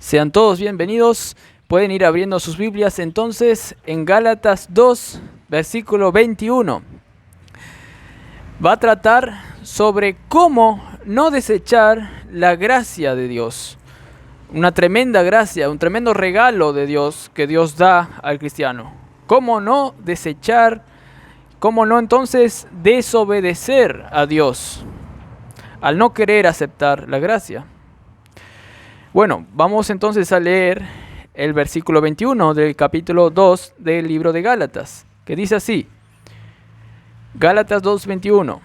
Sean todos bienvenidos. Pueden ir abriendo sus Biblias entonces en Gálatas 2, versículo 21. Va a tratar sobre cómo no desechar la gracia de Dios. Una tremenda gracia, un tremendo regalo de Dios que Dios da al cristiano. Cómo no desechar, cómo no entonces desobedecer a Dios al no querer aceptar la gracia. Bueno, vamos entonces a leer el versículo 21 del capítulo 2 del libro de Gálatas, que dice así: Gálatas 2:21.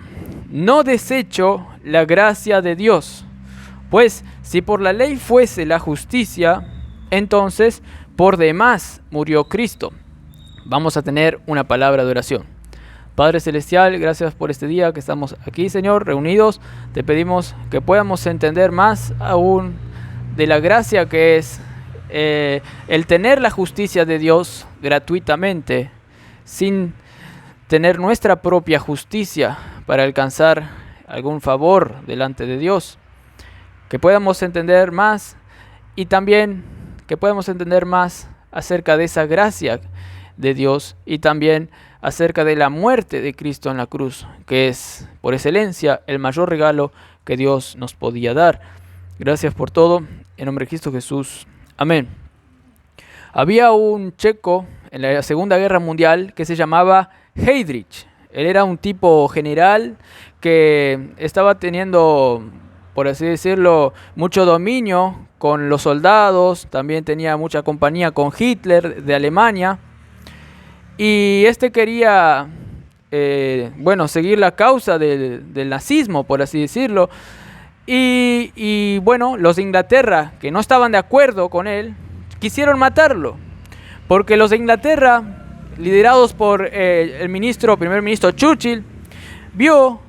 No desecho la gracia de Dios, pues si por la ley fuese la justicia, entonces por demás murió Cristo. Vamos a tener una palabra de oración. Padre Celestial, gracias por este día que estamos aquí, Señor, reunidos. Te pedimos que podamos entender más aún de la gracia que es el tener la justicia de Dios gratuitamente, sin tener nuestra propia justicia para alcanzar algún favor delante de Dios. Que podamos entender más y también que podamos entender más acerca de esa gracia de Dios y también acerca de la muerte de Cristo en la cruz, que es por excelencia el mayor regalo que Dios nos podía dar. Gracias por todo, en nombre de Cristo Jesús. Amén. Había un checo en la Segunda Guerra Mundial que se llamaba Heydrich. Él era un tipo general que estaba teniendo, por así decirlo, mucho dominio con los soldados. También tenía mucha compañía con Hitler de Alemania. Y este quería, seguir la causa del nazismo, por así decirlo. Y los de Inglaterra, que no estaban de acuerdo con él, quisieron matarlo. Porque los de Inglaterra, liderados por el primer ministro Churchill, vio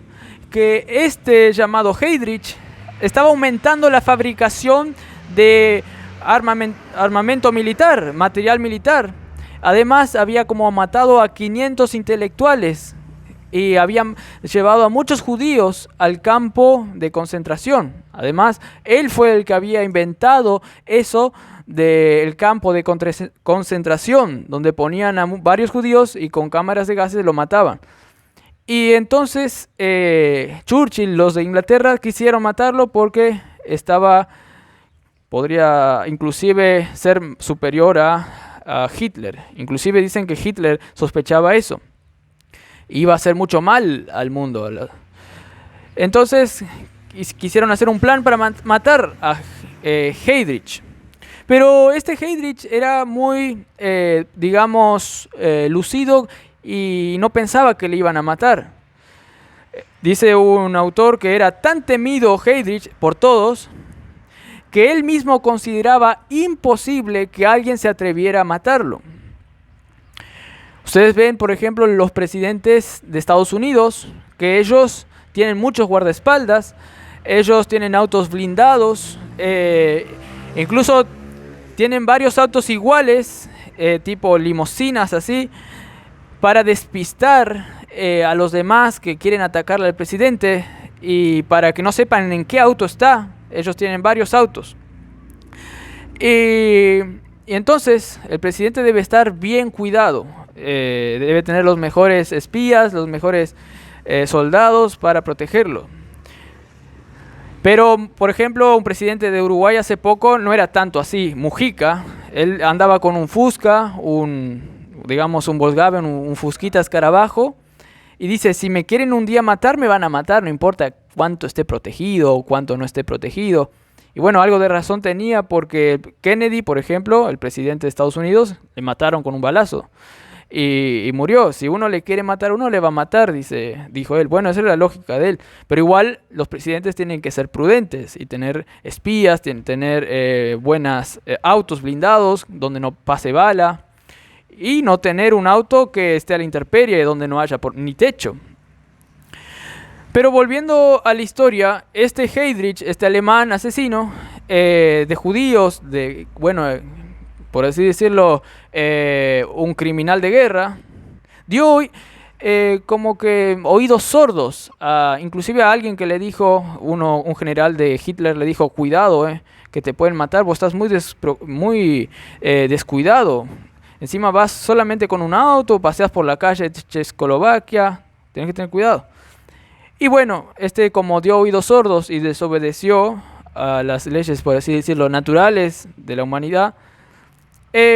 que este llamado Heydrich estaba aumentando la fabricación de armamento militar, material militar. Además, había como matado a 500 intelectuales y habían llevado a muchos judíos al campo de concentración. Además, él fue el que había inventado eso del campo de concentración, donde ponían a varios judíos y con cámaras de gases lo mataban. Y entonces Churchill, los de Inglaterra, quisieron matarlo porque podría inclusive ser superior a Hitler. Inclusive dicen que Hitler sospechaba eso. Iba a hacer mucho mal al mundo. Entonces quisieron hacer un plan para matar a Heydrich. Pero este Heydrich era muy, lucido y no pensaba que le iban a matar. Dice un autor que era tan temido Heydrich por todos que él mismo consideraba imposible que alguien se atreviera a matarlo. Ustedes ven, por ejemplo, los presidentes de Estados Unidos, que ellos tienen muchos guardaespaldas, ellos tienen autos blindados, incluso tienen varios autos iguales, tipo limusinas así, para despistar a los demás que quieren atacarle al presidente y para que no sepan en qué auto está. Ellos tienen varios autos. Y entonces el presidente debe estar bien cuidado. Debe tener los mejores espías, los mejores soldados para protegerlo. Pero, por ejemplo, un presidente de Uruguay hace poco no era tanto así. Mujica, él andaba con un Fusca, un Volkswagen, un Fusquita Escarabajo. Y dice, si me quieren un día matar, me van a matar, no importa cuánto esté protegido o cuánto no esté protegido. Y bueno, algo de razón tenía porque Kennedy, por ejemplo, el presidente de Estados Unidos, le mataron con un balazo. Y murió. Si uno le quiere matar, uno le va a matar, dijo él. Bueno, esa es la lógica de él. Pero igual los presidentes tienen que ser prudentes y tener espías, tienen que tener buenos autos blindados donde no pase bala. Y no tener un auto que esté a la intemperie, donde no haya ni techo. Pero volviendo a la historia, este Heydrich, este alemán asesino de judíos, por así decirlo, un criminal de guerra, dio como que oídos sordos, inclusive a alguien que le dijo, un general de Hitler le dijo, cuidado, que te pueden matar, vos estás muy descuidado. Encima vas solamente con un auto, paseas por la calle de Checoslovaquia, tienes que tener cuidado. Y bueno, como dio oídos sordos y desobedeció a las leyes, por así decirlo, naturales de la humanidad,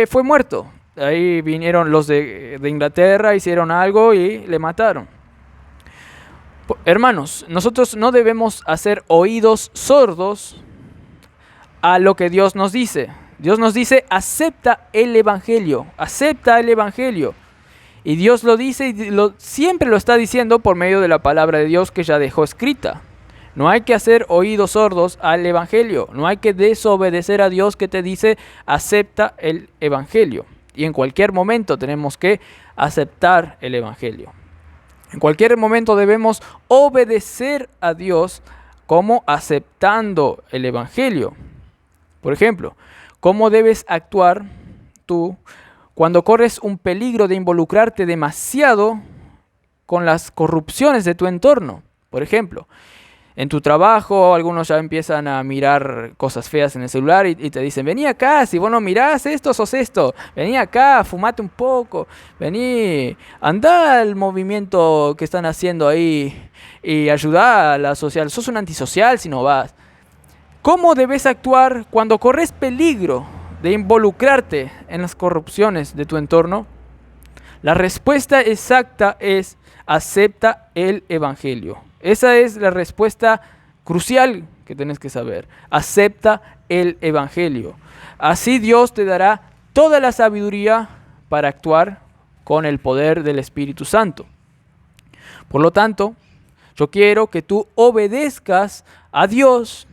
fue muerto. Ahí vinieron los de Inglaterra, hicieron algo y le mataron. Hermanos, nosotros no debemos hacer oídos sordos a lo que Dios nos dice. Dios nos dice, acepta el Evangelio, acepta el Evangelio. Y Dios lo dice y siempre lo está diciendo por medio de la palabra de Dios que ya dejó escrita. No hay que hacer oídos sordos al Evangelio, no hay que desobedecer a Dios que te dice, acepta el Evangelio. Y en cualquier momento tenemos que aceptar el Evangelio. En cualquier momento debemos obedecer a Dios como aceptando el Evangelio. Por ejemplo, ¿cómo debes actuar tú cuando corres un peligro de involucrarte demasiado con las corrupciones de tu entorno? Por ejemplo, en tu trabajo algunos ya empiezan a mirar cosas feas en el celular y te dicen, vení acá, si vos no mirás esto, sos esto. Vení acá, fumate un poco. Vení, andá al movimiento que están haciendo ahí y ayudá a la social. Sos un antisocial si no vas. ¿Cómo debes actuar cuando corres peligro de involucrarte en las corrupciones de tu entorno? La respuesta exacta es acepta el Evangelio. Esa es la respuesta crucial que tienes que saber. Acepta el Evangelio. Así Dios te dará toda la sabiduría para actuar con el poder del Espíritu Santo. Por lo tanto, yo quiero que tú obedezcas a Dios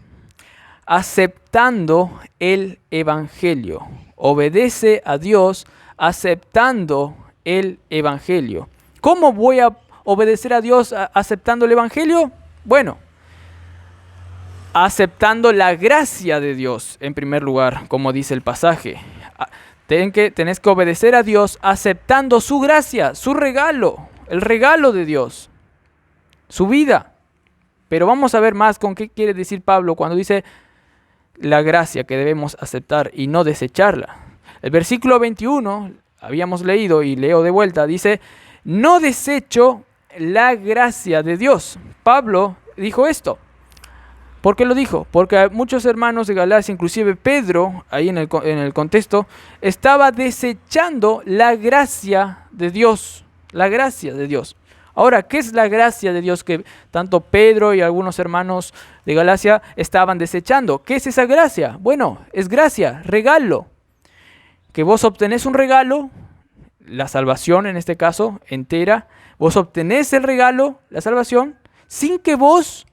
aceptando el Evangelio. Obedece a Dios aceptando el Evangelio. ¿Cómo voy a obedecer a Dios aceptando el Evangelio? Bueno, aceptando la gracia de Dios en primer lugar, como dice el pasaje. Tenés que obedecer a Dios aceptando su gracia, su regalo, el regalo de Dios, su vida. Pero vamos a ver más con qué quiere decir Pablo cuando dice la gracia que debemos aceptar y no desecharla. El versículo 21, habíamos leído y leo de vuelta, dice, no desecho la gracia de Dios. Pablo dijo esto. ¿Por qué lo dijo? Porque muchos hermanos de Galacia, inclusive Pedro, ahí en el contexto, estaba desechando la gracia de Dios. La gracia de Dios. Ahora, ¿qué es la gracia de Dios que tanto Pedro y algunos hermanos de Galacia estaban desechando? ¿Qué es esa gracia? Bueno, es gracia, regalo. Que vos obtenés un regalo, la salvación en este caso, entera. Vos obtenés el regalo, la salvación, sin que vos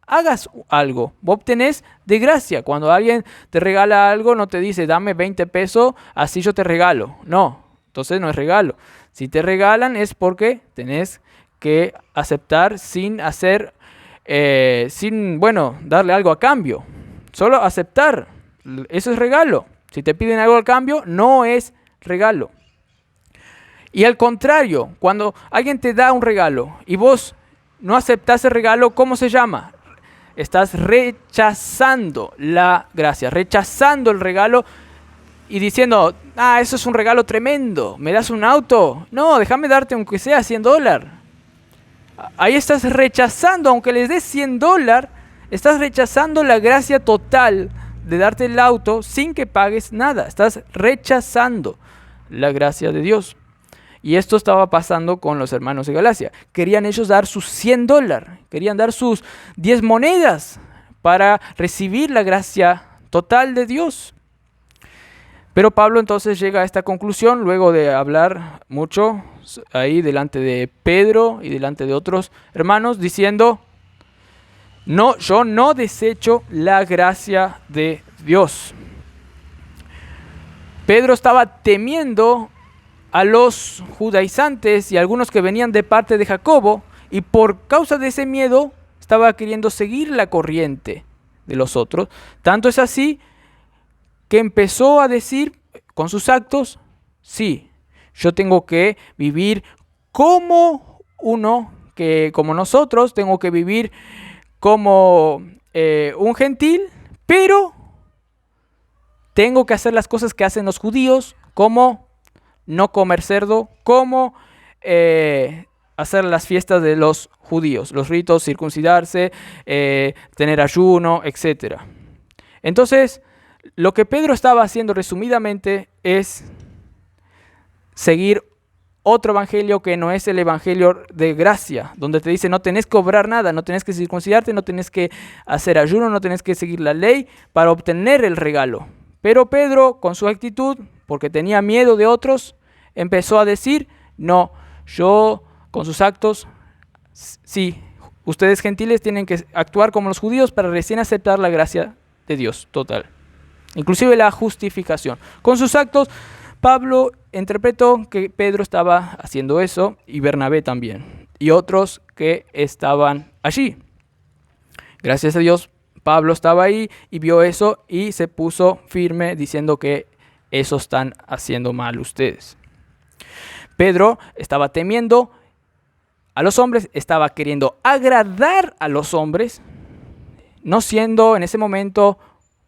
hagas algo. Vos obtenés de gracia. Cuando alguien te regala algo, no te dice, dame 20 pesos, así yo te regalo. No, entonces no es regalo. Si te regalan es porque tenés que aceptar sin darle algo a cambio. Solo aceptar, eso es regalo. Si te piden algo al cambio, no es regalo. Y al contrario, cuando alguien te da un regalo y vos no aceptás el regalo, ¿cómo se llama? Estás rechazando la gracia, rechazando el regalo y diciendo, eso es un regalo tremendo, ¿me das un auto? No, déjame darte aunque sea $100. Ahí estás rechazando, aunque les des $100, estás rechazando la gracia total de darte el auto sin que pagues nada. Estás rechazando la gracia de Dios. Y esto estaba pasando con los hermanos de Galacia. Querían ellos dar sus $100, querían dar sus 10 monedas para recibir la gracia total de Dios. Pero Pablo entonces llega a esta conclusión luego de hablar mucho ahí delante de Pedro y delante de otros hermanos diciendo, no, yo no desecho la gracia de Dios. Pedro estaba temiendo a los judaizantes y a algunos que venían de parte de Jacobo y por causa de ese miedo estaba queriendo seguir la corriente de los otros. Tanto es así que empezó a decir con sus actos, sí, yo tengo que vivir como como nosotros, tengo que vivir como un gentil, pero tengo que hacer las cosas que hacen los judíos, como no comer cerdo, como hacer las fiestas de los judíos, los ritos, circuncidarse, tener ayuno, etc. Entonces, lo que Pedro estaba haciendo resumidamente es seguir otro evangelio que no es el evangelio de gracia, donde te dice no tenés que obrar nada, no tenés que circuncidarte, no tenés que hacer ayuno, no tenés que seguir la ley para obtener el regalo. Pero Pedro, con su actitud, porque tenía miedo de otros, empezó a decir, no, yo con sus actos, sí, ustedes gentiles tienen que actuar como los judíos para recién aceptar la gracia de Dios total. Inclusive la justificación. Con sus actos, Pablo interpretó que Pedro estaba haciendo eso y Bernabé también. Y otros que estaban allí. Gracias a Dios, Pablo estaba ahí y vio eso y se puso firme diciendo que eso están haciendo mal ustedes. Pedro estaba temiendo a los hombres, estaba queriendo agradar a los hombres, no siendo en ese momento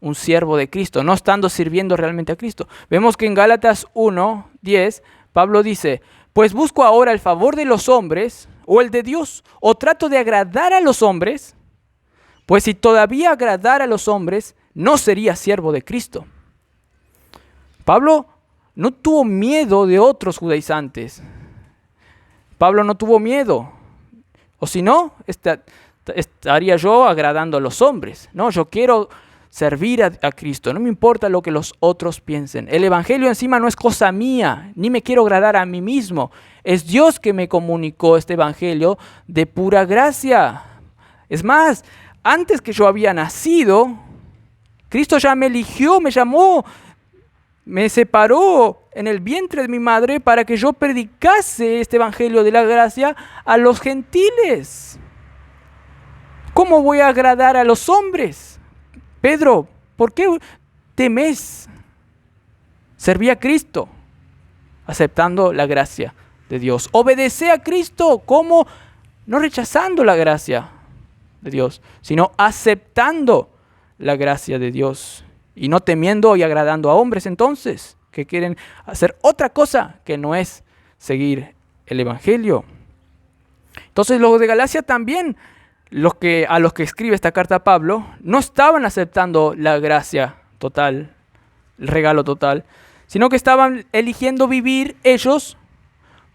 un siervo de Cristo, no estando sirviendo realmente a Cristo. Vemos que en Gálatas 1:10, Pablo dice, pues busco ahora el favor de los hombres o el de Dios, o trato de agradar a los hombres, pues si todavía agradara a los hombres, no sería siervo de Cristo. Pablo no tuvo miedo de otros judaizantes. Pablo no tuvo miedo. O si no, estaría yo agradando a los hombres. No, yo quiero servir a Cristo. No me importa lo que los otros piensen. El evangelio encima no es cosa mía, ni me quiero agradar a mí mismo. Es Dios que me comunicó este evangelio de pura gracia. Es más, antes que yo había nacido, Cristo ya me eligió, me llamó, me separó en el vientre de mi madre para que yo predicase este evangelio de la gracia a los gentiles. ¿Cómo voy a agradar a los hombres? Pedro, ¿por qué temes? Serví a Cristo, aceptando la gracia de Dios. Obedecé a Cristo, ¿cómo? No rechazando la gracia de Dios, sino aceptando la gracia de Dios. Y no temiendo y agradando a hombres entonces, que quieren hacer otra cosa que no es seguir el evangelio. Entonces los de Galacia también, a los que escribe esta carta Pablo, no estaban aceptando la gracia total, el regalo total, sino que estaban eligiendo vivir ellos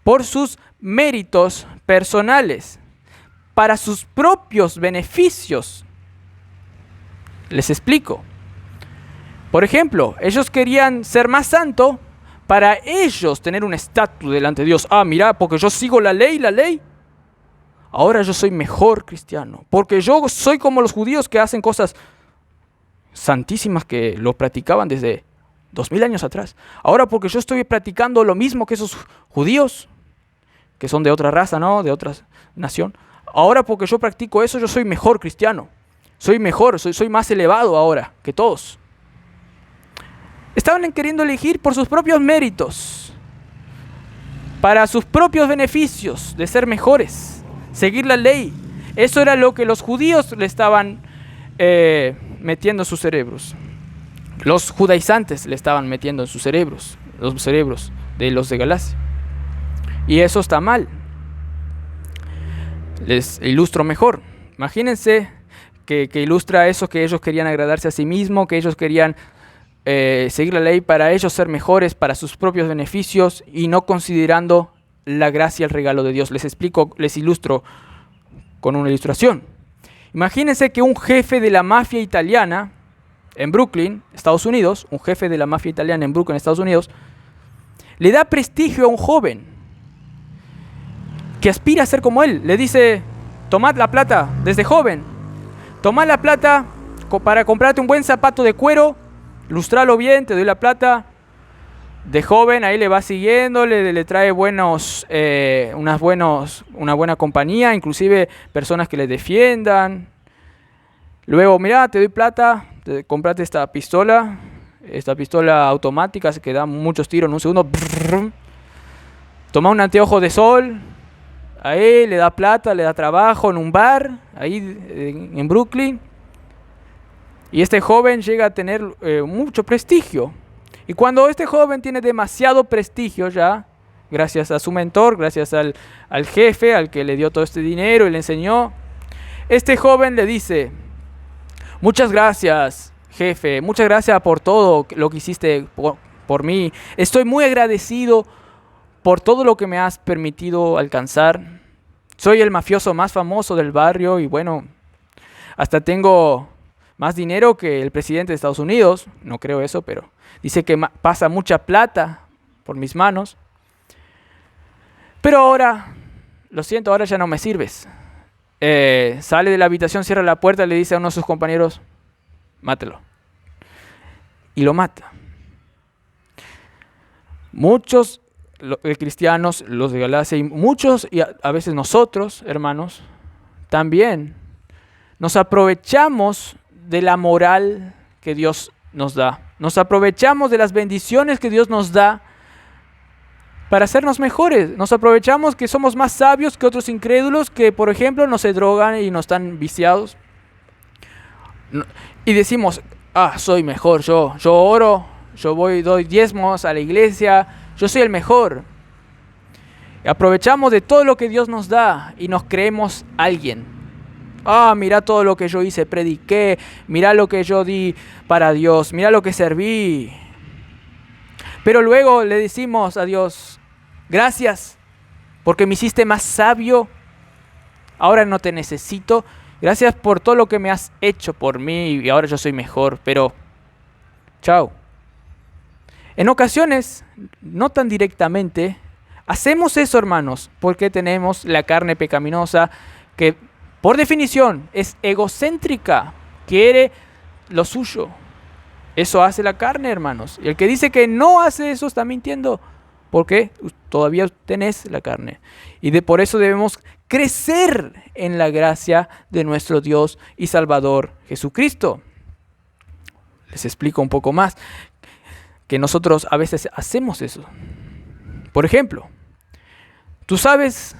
por sus méritos personales, para sus propios beneficios. Les explico. Por ejemplo, ellos querían ser más santos para ellos tener un estatus delante de Dios. Ah, mira, porque yo sigo la ley. Ahora yo soy mejor cristiano. Porque yo soy como los judíos que hacen cosas santísimas que lo practicaban desde 2000 años atrás. Ahora porque yo estoy practicando lo mismo que esos judíos, que son de otra raza, ¿no? De otra nación. Ahora porque yo practico eso, yo soy mejor cristiano. Soy mejor, soy más elevado ahora que todos. Estaban queriendo elegir por sus propios méritos, para sus propios beneficios de ser mejores, seguir la ley. Eso era lo que los judíos le estaban metiendo en sus cerebros. Los judaizantes le estaban metiendo en sus cerebros, los cerebros de los de Galacia. Y eso está mal. Les ilustro mejor. Imagínense que ilustra eso, que ellos querían agradarse a sí mismos, que ellos querían seguir la ley para ellos ser mejores, para sus propios beneficios y no considerando la gracia, el regalo de Dios. Les explico, les ilustro con una ilustración. Imagínense que un jefe de la mafia italiana en Brooklyn, Estados Unidos, un jefe de la mafia italiana en Brooklyn, Estados Unidos, le da prestigio a un joven que aspira a ser como él. Le dice, tomad la plata desde joven, tomad la plata para comprarte un buen zapato de cuero, lustralo bien, te doy la plata. De joven ahí le va siguiendo, le trae una buena compañía, inclusive personas que le defiendan. Luego, mira, te doy plata, comprate esta pistola automática que da muchos tiros en un segundo. Toma un anteojo de sol, ahí le da plata, le da trabajo en un bar, ahí en Brooklyn. Y este joven llega a tener mucho prestigio. Y cuando este joven tiene demasiado prestigio ya, gracias a su mentor, gracias al jefe, al que le dio todo este dinero y le enseñó, este joven le dice: muchas gracias, jefe, muchas gracias por todo lo que hiciste por mí. Estoy muy agradecido por todo lo que me has permitido alcanzar. Soy el mafioso más famoso del barrio y bueno, hasta tengo más dinero que el presidente de Estados Unidos. No creo eso, pero dice que pasa mucha plata por mis manos. Pero ahora, lo siento, ahora ya no me sirves. Sale de la habitación, cierra la puerta y le dice a uno de sus compañeros: mátelo. Y lo mata. Muchos cristianos, los de Galacia, y muchos, y a veces nosotros, hermanos, también nos aprovechamos de la moral que Dios nos da. Nos aprovechamos de las bendiciones que Dios nos da para hacernos mejores. Nos aprovechamos que somos más sabios que otros incrédulos que, por ejemplo, no se drogan y no están viciados. Y decimos: soy mejor, yo oro, doy diezmos a la iglesia, yo soy el mejor. Y aprovechamos de todo lo que Dios nos da y nos creemos alguien. Mira todo lo que yo hice, prediqué, mira lo que yo di para Dios, mira lo que serví. Pero luego le decimos a Dios: gracias, porque me hiciste más sabio, ahora no te necesito. Gracias por todo lo que me has hecho por mí y ahora yo soy mejor, pero chao. En ocasiones, no tan directamente, hacemos eso, hermanos, porque tenemos la carne pecaminosa que, por definición, es egocéntrica, quiere lo suyo. Eso hace la carne, hermanos. Y el que dice que no hace eso está mintiendo, porque todavía tenés la carne. Y por eso debemos crecer en la gracia de nuestro Dios y Salvador Jesucristo. Les explico un poco más, que nosotros a veces hacemos eso. Por ejemplo, tú sabes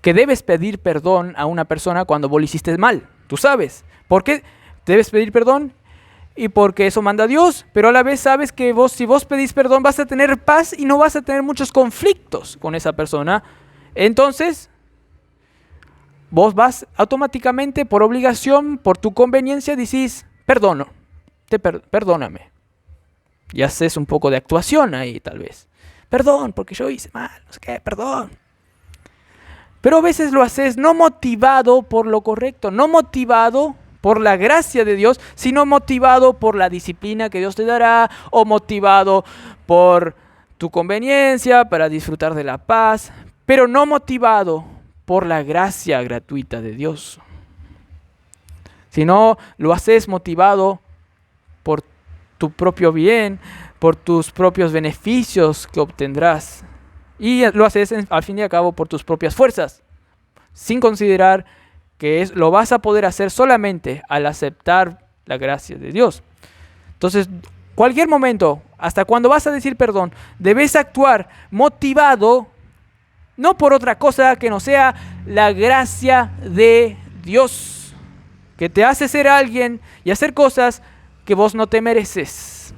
que debes pedir perdón a una persona cuando vos le hiciste mal. Tú sabes. ¿Por qué debes pedir perdón? Y porque eso manda a Dios, pero a la vez sabes que si vos pedís perdón vas a tener paz y no vas a tener muchos conflictos con esa persona. Entonces, vos vas automáticamente, por obligación, por tu conveniencia, decís: perdóname. Y haces un poco de actuación ahí tal vez. Perdón, porque yo hice mal, no sé qué, perdón. Pero a veces lo haces no motivado por lo correcto, no motivado por la gracia de Dios, sino motivado por la disciplina que Dios te dará, o motivado por tu conveniencia para disfrutar de la paz, pero no motivado por la gracia gratuita de Dios. Sino lo haces motivado por tu propio bien, por tus propios beneficios que obtendrás. Y lo haces al fin y al cabo por tus propias fuerzas, sin considerar que lo vas a poder hacer solamente al aceptar la gracia de Dios. Entonces, cualquier momento, hasta cuando vas a decir perdón, debes actuar motivado, no por otra cosa que no sea la gracia de Dios, que te hace ser alguien y hacer cosas que vos no te mereces.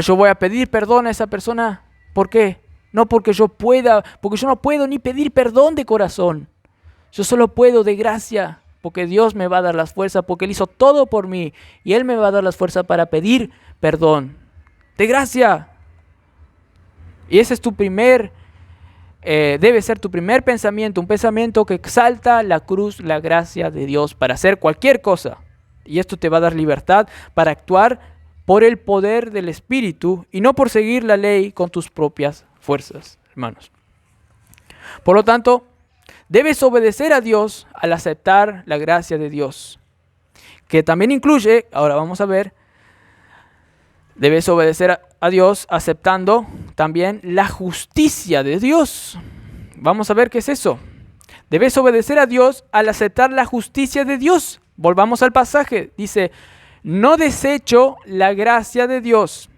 Yo voy a pedir perdón a esa persona. ¿Por qué? No porque yo pueda, porque yo no puedo ni pedir perdón de corazón. Yo solo puedo de gracia, porque Dios me va a dar las fuerzas, porque Él hizo todo por mí y Él me va a dar las fuerzas para pedir perdón. De gracia. Y ese es debe ser tu primer pensamiento, un pensamiento que exalta la cruz, la gracia de Dios para hacer cualquier cosa. Y esto te va a dar libertad para actuar por el poder del Espíritu y no por seguir la ley con tus propias fuerzas, hermanos. Por lo tanto, debes obedecer a Dios al aceptar la gracia de Dios, que también incluye, ahora vamos a ver, debes obedecer a Dios aceptando también la justicia de Dios. Vamos a ver qué es eso. Debes obedecer a Dios al aceptar la justicia de Dios. Volvamos al pasaje. Dice: no desecho la gracia de Dios.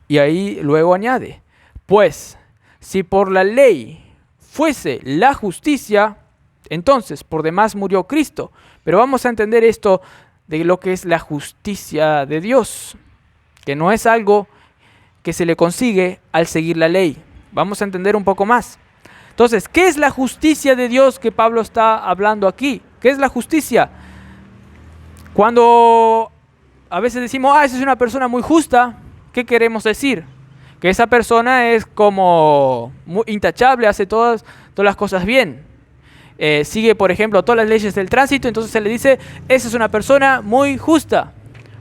Y ahí luego añade: pues si por la ley fuese la justicia, entonces por demás murió Cristo, Pero vamos a entender esto de lo que es la justicia de Dios, que no es algo que se le consigue al seguir la ley. Vamos a entender un poco más. Entonces, ¿qué es la justicia de Dios que Pablo está hablando aquí? ¿Qué es la justicia? Cuando a veces decimos, esa es una persona muy justa, ¿qué queremos decir? Que esa persona es como muy intachable, hace todas las cosas bien. Sigue, por ejemplo, todas las leyes del tránsito, entonces se le dice, esa es una persona muy justa.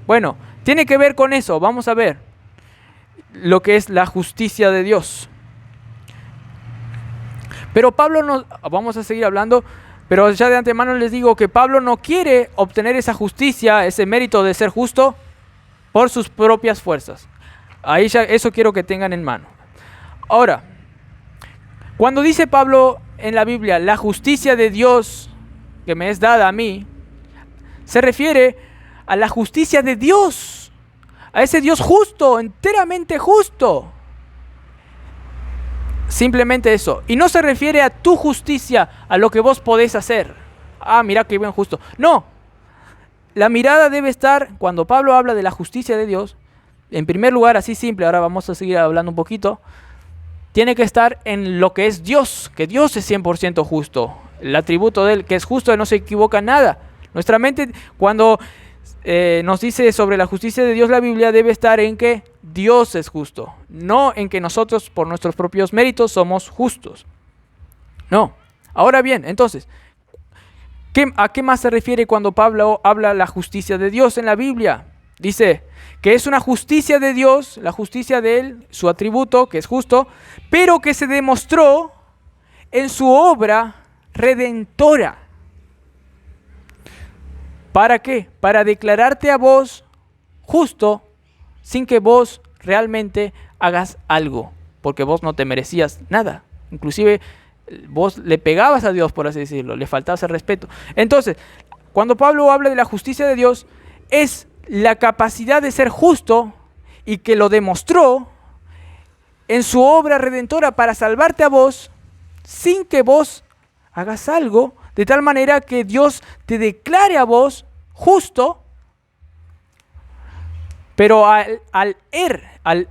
Bueno, tiene que ver con eso. Vamos a ver lo que es la justicia de Dios. Pero Pablo no, vamos a seguir hablando, pero ya de antemano les digo que Pablo no quiere obtener esa justicia, ese mérito de ser justo por sus propias fuerzas. Ahí ya, eso quiero que tengan en mano. Ahora, cuando dice Pablo en la Biblia, la justicia de Dios que me es dada a mí, se refiere a la justicia de Dios, a ese Dios justo, enteramente justo. Simplemente eso. Y no se refiere a tu justicia, a lo que vos podés hacer. Mira qué bien justo. No. La mirada debe estar, cuando Pablo habla de la justicia de Dios, en primer lugar, así simple, ahora vamos a seguir hablando un poquito, tiene que estar en lo que es Dios, que Dios es 100% justo. El atributo de Él, que es justo, no se equivoca en nada. Nuestra mente, cuando nos dice sobre la justicia de Dios la Biblia, debe estar en que Dios es justo, no en que nosotros por nuestros propios méritos somos justos. No. Ahora bien, entonces, ¿a qué más se refiere cuando Pablo habla de la justicia de Dios en la Biblia? Dice que es una justicia de Dios, la justicia de Él, su atributo, que es justo, pero que se demostró en su obra redentora. ¿Para qué? Para declararte a vos justo sin que vos realmente hagas algo, porque vos no te merecías nada. Inclusive vos le pegabas a Dios, por así decirlo, le faltabas el respeto. Entonces, cuando Pablo habla de la justicia de Dios, es la capacidad de ser justo y que lo demostró en su obra redentora para salvarte a vos sin que vos hagas algo, de tal manera que Dios te declare a vos justo, pero al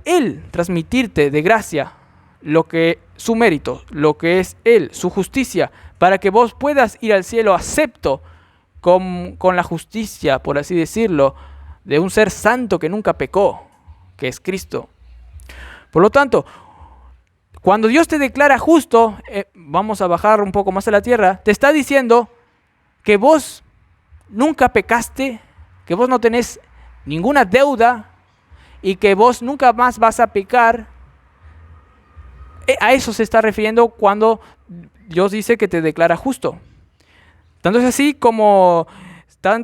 Él transmitirte de gracia lo que su mérito, lo que es Él, su justicia, para que vos puedas ir al cielo acepto con la justicia, por así decirlo, de un ser santo que nunca pecó, que es Cristo. Por lo tanto, cuando Dios te declara justo, vamos a bajar un poco más a la tierra, te está diciendo que vos nunca pecaste, que vos no tenés ninguna deuda y que vos nunca más vas a pecar. A eso se está refiriendo cuando Dios dice que te declara justo. Tanto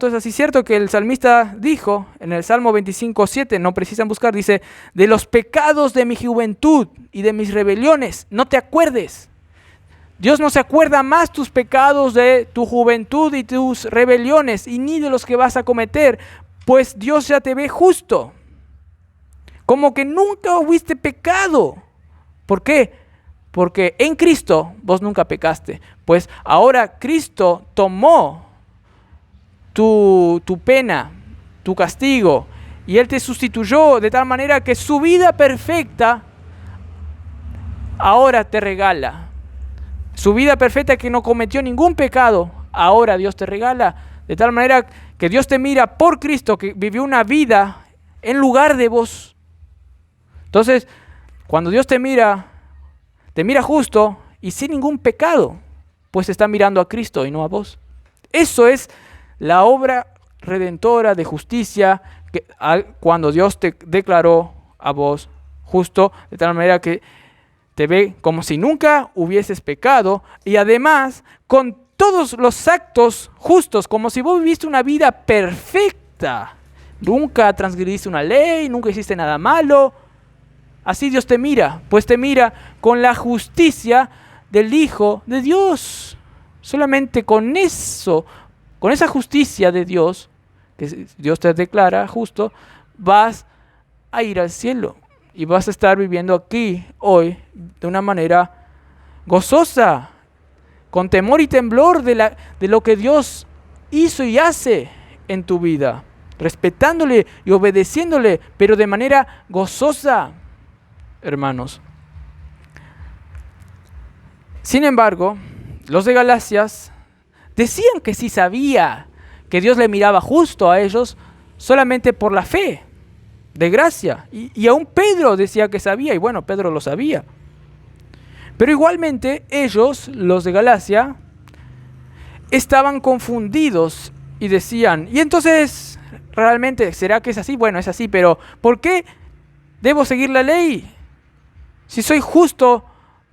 es así cierto que el salmista dijo en el Salmo 25:7, no precisan buscar, dice, de los pecados de mi juventud y de mis rebeliones, no te acuerdes. Dios no se acuerda más tus pecados de tu juventud y tus rebeliones, y ni de los que vas a cometer, pues Dios ya te ve justo. Como que nunca hubiste pecado. ¿Por qué? Porque en Cristo vos nunca pecaste. Pues ahora Cristo tomó tu pena, tu castigo, y Él te sustituyó de tal manera que su vida perfecta ahora te regala. Su vida perfecta, que no cometió ningún pecado, ahora Dios te regala. De tal manera que Dios te mira por Cristo, que vivió una vida en lugar de vos. Entonces, cuando Dios te mira justo y sin ningún pecado, pues está mirando a Cristo y no a vos. Eso es la obra redentora de justicia cuando Dios te declaró a vos justo, de tal manera que te ve como si nunca hubieses pecado, y además con todos los actos justos, como si vos viviste una vida perfecta. Nunca transgrediste una ley, nunca hiciste nada malo. Así Dios te mira, pues te mira con la justicia del Hijo de Dios. Solamente con eso, con esa justicia de Dios, que Dios te declara justo, vas a ir al cielo. Y vas a estar viviendo aquí, hoy, de una manera gozosa, con temor y temblor de lo que Dios hizo y hace en tu vida, respetándole y obedeciéndole, pero de manera gozosa, hermanos. Sin embargo, los de Galacias decían que sí sabía que Dios le miraba justo a ellos solamente por la fe, de gracia. Y aún Pedro decía que sabía, y bueno, Pedro lo sabía. Pero igualmente ellos, los de Galacia, estaban confundidos y decían, ¿y entonces realmente será que es así? Bueno, es así, pero ¿por qué debo seguir la ley? Si soy justo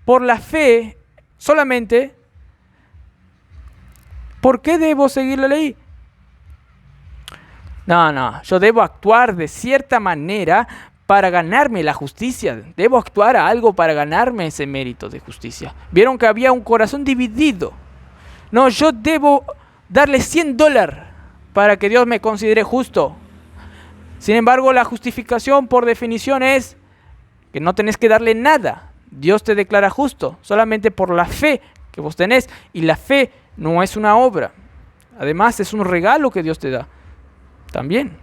por la fe solamente, ¿por qué debo seguir la ley? No, yo debo actuar de cierta manera para ganarme la justicia. Debo actuar a algo para ganarme ese mérito de justicia. Vieron que había un corazón dividido. No, yo debo darle $100 para que Dios me considere justo. Sin embargo, la justificación por definición es que no tenés que darle nada. Dios te declara justo solamente por la fe que vos tenés. Y la fe no es una obra. Además, es un regalo que Dios te da también.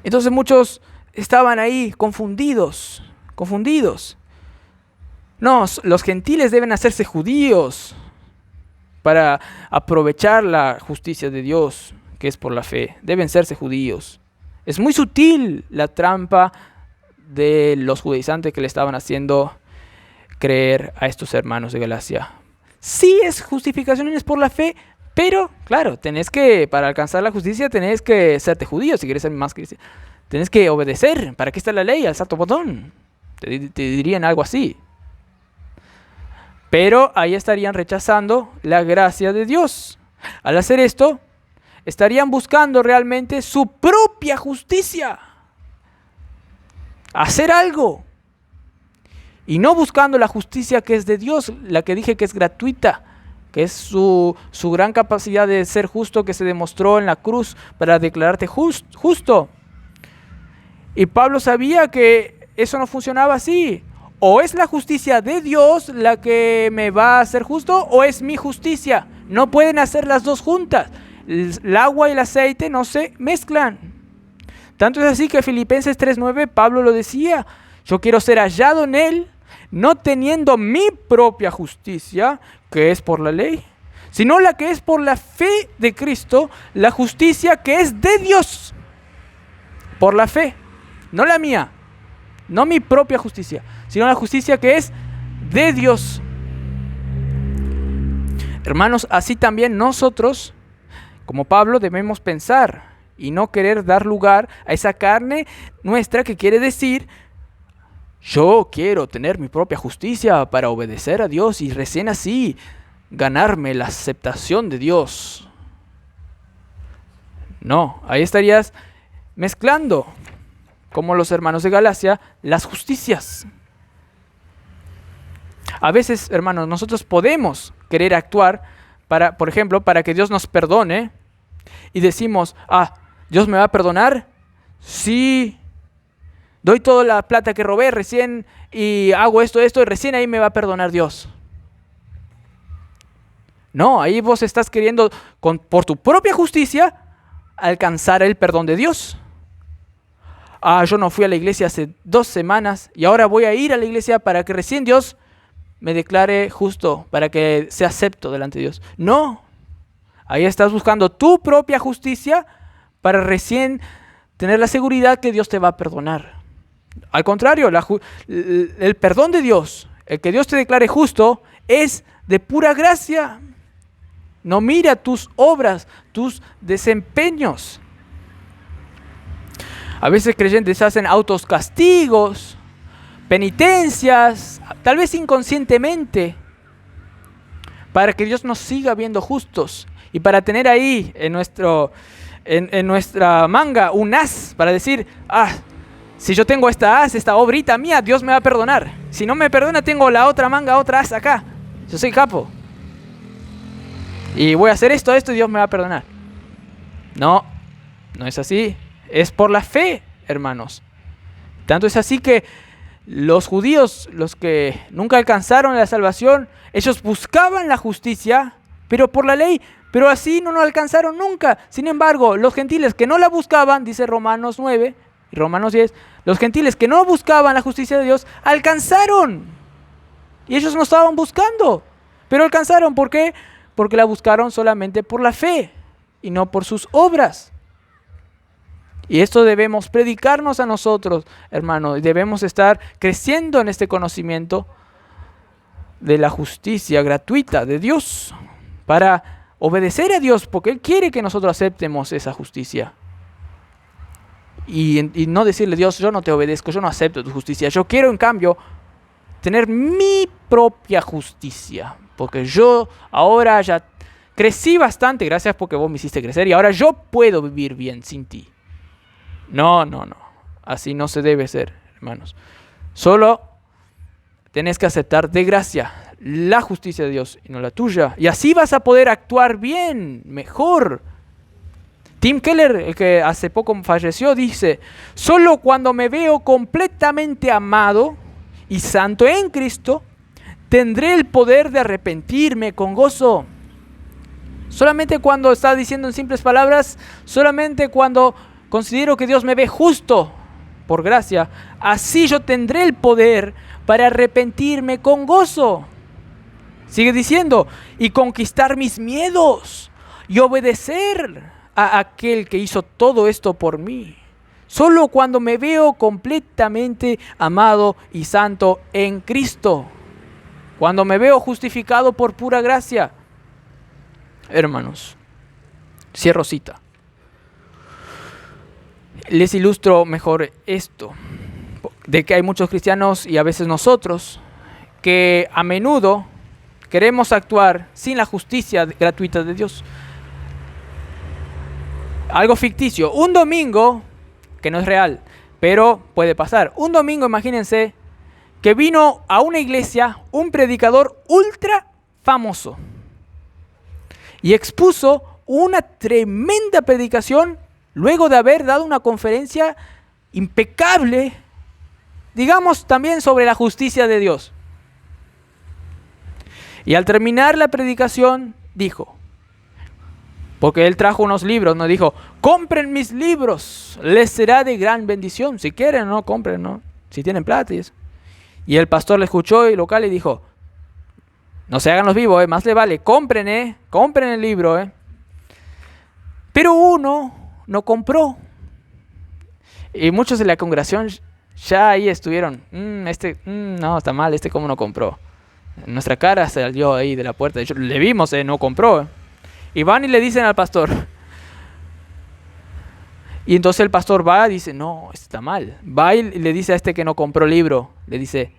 Entonces muchos estaban ahí confundidos. No, los gentiles deben hacerse judíos para aprovechar la justicia de Dios, que es por la fe. Deben serse judíos. Es muy sutil la trampa de los judaizantes que le estaban haciendo creer a estos hermanos de Galacia. Sí es justificación, es por la fe, pero claro, para alcanzar la justicia tenés que serte judío si quieres ser más cristiano. Tenés que obedecer. ¿Para qué está la ley? Al santo botón. Te dirían algo así. Pero ahí estarían rechazando la gracia de Dios. Al hacer esto, estarían buscando realmente su propia justicia. Hacer algo. Y no buscando la justicia que es de Dios, la que dije que es gratuita, que es su gran capacidad de ser justo que se demostró en la cruz para declararte justo. Y Pablo sabía que eso no funcionaba así. O es la justicia de Dios la que me va a hacer justo, o es mi justicia. No pueden hacer las dos juntas. El agua y el aceite no se mezclan. Tanto es así que Filipenses 3:9 Pablo lo decía. Yo quiero ser hallado en él, no teniendo mi propia justicia, que es por la ley, sino la que es por la fe de Cristo, la justicia que es de Dios. Por la fe, no la mía, no mi propia justicia, sino la justicia que es de Dios. Hermanos, así también nosotros, como Pablo, debemos pensar y no querer dar lugar a esa carne nuestra que quiere decir: yo quiero tener mi propia justicia para obedecer a Dios y recién así ganarme la aceptación de Dios. No, ahí estarías mezclando, como los hermanos de Galacia, las justicias. A veces, hermanos, nosotros podemos querer actuar por ejemplo, para que Dios nos perdone y decimos: ¿Dios me va a perdonar? Sí. Doy toda la plata que robé recién y hago esto y recién ahí me va a perdonar Dios. No, ahí vos estás queriendo, por tu propia justicia, alcanzar el perdón de Dios. Yo no fui a la iglesia hace 2 semanas y ahora voy a ir a la iglesia para que recién Dios me declare justo, para que sea acepto delante de Dios. No, ahí estás buscando tu propia justicia para recién tener la seguridad que Dios te va a perdonar. Al contrario, el perdón de Dios, el que Dios te declare justo, es de pura gracia. No mira tus obras, tus desempeños. A veces creyentes hacen autocastigos, penitencias, tal vez inconscientemente, para que Dios nos siga viendo justos y para tener ahí en nuestra manga un as para decir: si yo tengo esta obrita mía, Dios me va a perdonar. Si no me perdona, tengo la otra manga, otra as acá. Yo soy capo. Y voy a hacer esto y Dios me va a perdonar. No es así. Es por la fe, hermanos. Tanto es así que los judíos, los que nunca alcanzaron la salvación, ellos buscaban la justicia pero por la ley, pero así no nos alcanzaron nunca. Sin embargo, los gentiles que no la buscaban, dice Romanos 9 y Romanos 10, los gentiles que no buscaban la justicia de Dios, alcanzaron. Y ellos no estaban buscando, pero alcanzaron. ¿Por qué? Porque la buscaron solamente por la fe y no por sus obras. Y esto debemos predicarnos a nosotros, hermanos, y debemos estar creciendo en este conocimiento de la justicia gratuita de Dios para obedecer a Dios, porque Él quiere que nosotros aceptemos esa justicia. Y no decirle, Dios, yo no te obedezco, yo no acepto tu justicia. Yo quiero, en cambio, tener mi propia justicia, porque yo ahora ya crecí bastante, gracias porque vos me hiciste crecer, y ahora yo puedo vivir bien sin ti. No. Así no se debe ser, hermanos. Solo tenés que aceptar de gracia la justicia de Dios y no la tuya. Y así vas a poder actuar bien, mejor. Tim Keller, el que hace poco falleció, dice: solo cuando me veo completamente amado y santo en Cristo, tendré el poder de arrepentirme con gozo. Solamente cuando está diciendo en simples palabras, solamente cuando considero que Dios me ve justo por gracia, así yo tendré el poder para arrepentirme con gozo. Sigue diciendo, y conquistar mis miedos y obedecer a aquel que hizo todo esto por mí. Solo cuando me veo completamente amado y santo en Cristo. Cuando me veo justificado por pura gracia. Hermanos, cierro cita. Les ilustro mejor esto, de que hay muchos cristianos y a veces nosotros que a menudo queremos actuar sin la justicia gratuita de Dios. Algo ficticio, un domingo, que no es real, pero puede pasar. Un domingo, imagínense, que vino a una iglesia un predicador ultra famoso y expuso una tremenda predicación luego de haber dado una conferencia impecable, digamos también sobre la justicia de Dios. Y al terminar la predicación dijo, porque él trajo unos libros, nos dijo, compren mis libros, les será de gran bendición. Si quieren, no, compren, no, si tienen plata y eso. Y el pastor le escuchó y local y dijo, no se hagan los vivos, más le vale, compren el libro. Pero uno no compró. Y muchos de la congregación ya ahí estuvieron, no, está mal, cómo no compró. Nuestra cara salió ahí de la puerta, le vimos, no compró. Y van y le dicen al pastor. Y entonces el pastor va y dice, no, está mal. Va y le dice a este que no compró el libro, le dice,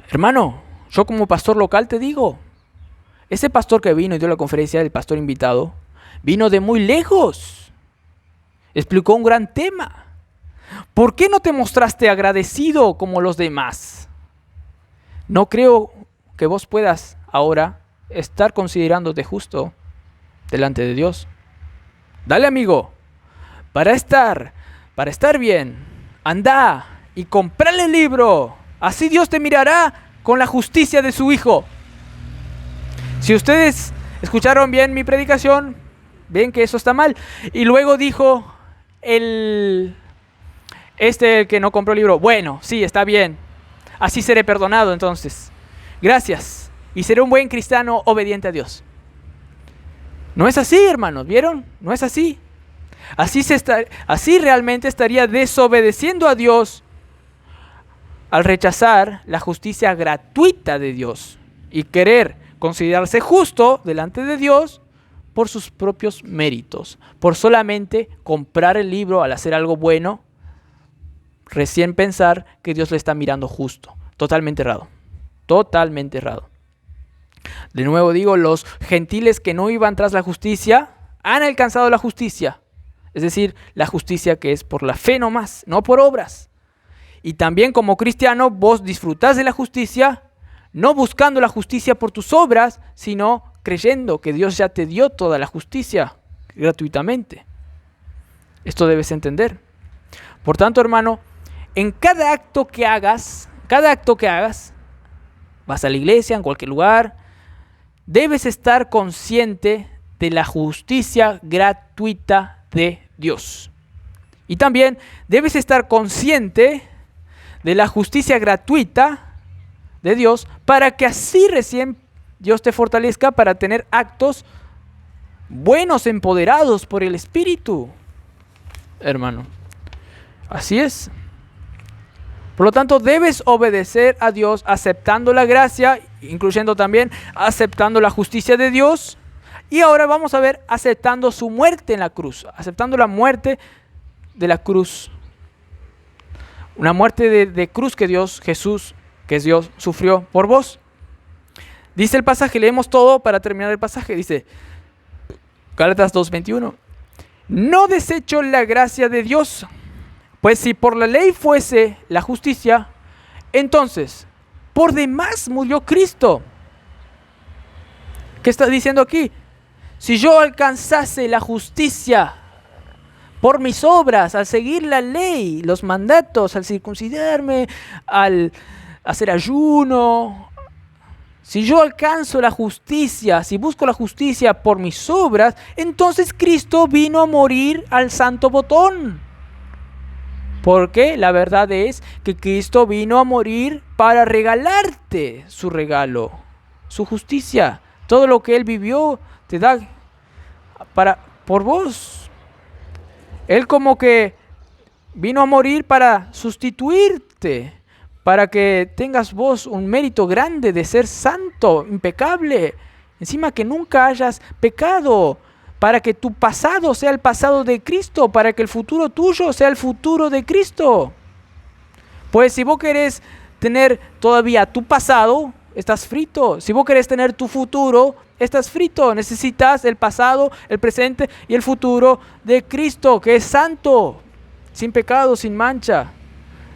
hermano, yo como pastor local te digo, ese pastor que vino y dio la conferencia, el pastor invitado, vino de muy lejos. Explicó un gran tema. ¿Por qué no te mostraste agradecido como los demás? No creo que vos puedas ahora estar considerándote justo delante de Dios. Dale, amigo, para estar bien, anda y comprale el libro. Así Dios te mirará con la justicia de su Hijo. Si ustedes escucharon bien mi predicación, ven que eso está mal. Y luego dijo el que no compró el libro, bueno, sí, está bien. Así seré perdonado entonces. Gracias. Y seré un buen cristiano obediente a Dios. No es así, hermanos, ¿vieron? No es así. Así realmente estaría desobedeciendo a Dios al rechazar la justicia gratuita de Dios y querer considerarse justo delante de Dios por sus propios méritos, por solamente comprar el libro al hacer algo bueno, recién pensar que Dios le está mirando justo. Totalmente errado. Totalmente errado. De nuevo digo, los gentiles que no iban tras la justicia han alcanzado la justicia. Es decir, la justicia que es por la fe nomás, no por obras. Y también como cristiano vos disfrutás de la justicia, no buscando la justicia por tus obras, sino creyendo que Dios ya te dio toda la justicia gratuitamente. Esto debes entender. Por tanto, hermano, en cada acto que hagas, vas a la iglesia, en cualquier lugar, debes estar consciente de la justicia gratuita de Dios. Y también debes estar consciente de la justicia gratuita de Dios para que así recién Dios te fortalezca para tener actos buenos, empoderados por el Espíritu, hermano. Así es. Por lo tanto, debes obedecer a Dios aceptando la gracia, incluyendo también aceptando la justicia de Dios. Y ahora vamos a ver aceptando su muerte en la cruz, aceptando la muerte de la cruz. Una muerte de cruz que Jesús, que es Dios, sufrió por vos. Dice el pasaje, leemos todo para terminar el pasaje, dice Gálatas 2:21. No desecho la gracia de Dios, pues si por la ley fuese la justicia, entonces por demás murió Cristo. ¿Qué está diciendo aquí? Si yo alcanzase la justicia por mis obras, al seguir la ley, los mandatos, al circuncidarme, al hacer ayuno, si yo alcanzo la justicia, si busco la justicia por mis obras, entonces Cristo vino a morir al santo botón. Porque la verdad es que Cristo vino a morir para regalarte su regalo, su justicia. Todo lo que Él vivió te da por vos. Él como que vino a morir para sustituirte, para que tengas vos un mérito grande de ser santo, impecable, encima que nunca hayas pecado, para que tu pasado sea el pasado de Cristo, para que el futuro tuyo sea el futuro de Cristo. Pues si vos querés tener todavía tu pasado, estás frito. Si vos querés tener tu futuro, estás frito. Necesitas el pasado, el presente y el futuro de Cristo, que es santo, sin pecado, sin mancha,